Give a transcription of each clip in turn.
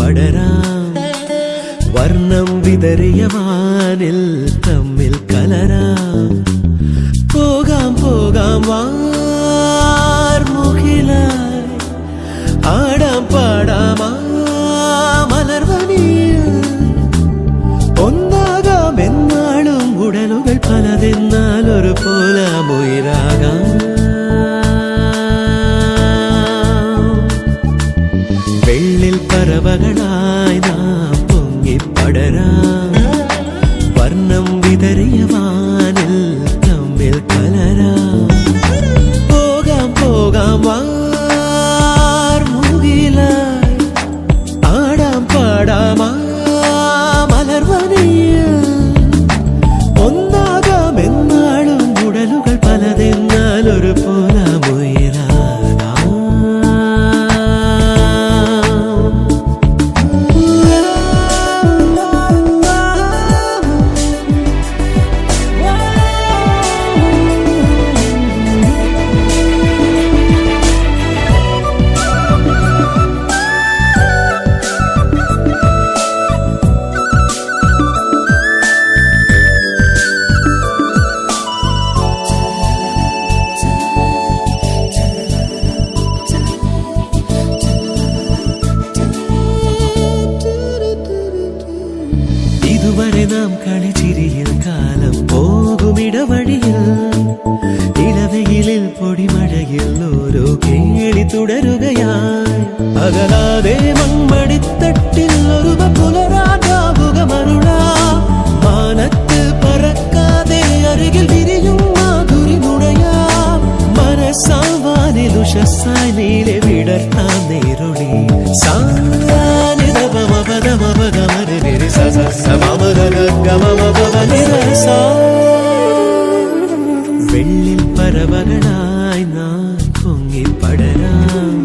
പടരാം വർണ്ണം വിതറിയ വാനിൽ തമ്മിൽ കലരാം പോകാം പോകാം വാർമുകിലായി ആടാം പാടാം മലർവനിയിൽ ഒന്നാകാം എന്നാളും ഉടലുകൾ പലതെന്നാൽ ഒരു പോലാമുയിരാകാം വെള്ളിൽ പറവകളായി നാം പൊങ്ങിപ്പടരാം വർണ്ണം വിതറിയ വാനിൽ തമ്മിൽ കലരാം പോകാം പോകാം വാർമുകിലായി ആടാം പാടാം മലർവനിയിൽ ഒന്നാകാം എന്നാളും ഉടലുകൾ പലതെന്നാൽ ഒരു പോലാമുയിരാകാം ഇതുവരെ നാം കളിച്ചിരിയിൽ കാലം പോകുമിടവഴിയിൽ ഇളവെയിലിൽ പൊടിമഴയിൽ ഓരോ കേളി തുടരുകയായി അകലാതെ മൺമടിത്തട്ടിൽ ഒരു പുലരാകാവുക മരുളാ മാനത്ത് പറക്കാതെ അരികിൽ വിരിയും മാധുരി നുണയാ മനസ്സാവാനിൽ ഉഷസ്സായി നീലെ വിടർത്താൻ നേരുളി വെള്ളിൽ പറവകളായി നാം പൊങ്ങിപ്പടരാം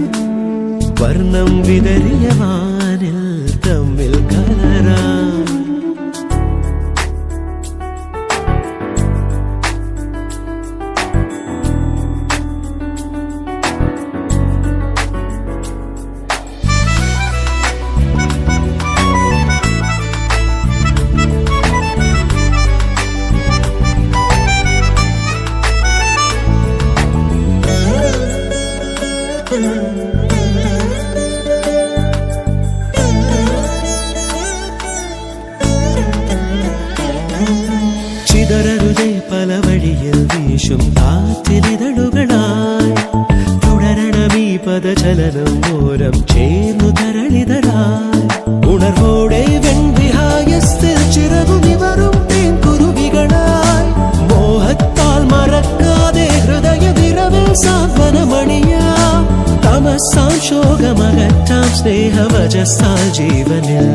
വർണ്ണം വിതറിയ വാനിൽ തമ്മിൽ കലരാം ചിതറരുതേ പല വഴിയിൽ വീശും കാറ്റിലിതളുകളായി തുടരണമീ പദചലനം ഓരം ചേർന്നു തരളിതരായി ഉണർവോടെ വെൺവിഹായസ്ഥിൽ ചിറകുമിവറും തേൻകുരുവികളായി മോഹത്താൽ മറക്കാതെ ഹൃദയ വിരവിൽ സാന്ത്വനമണിയാ തമസാം ശോകമകറ്റാം സ്നേഹവചസാൽ ജീവനിൽ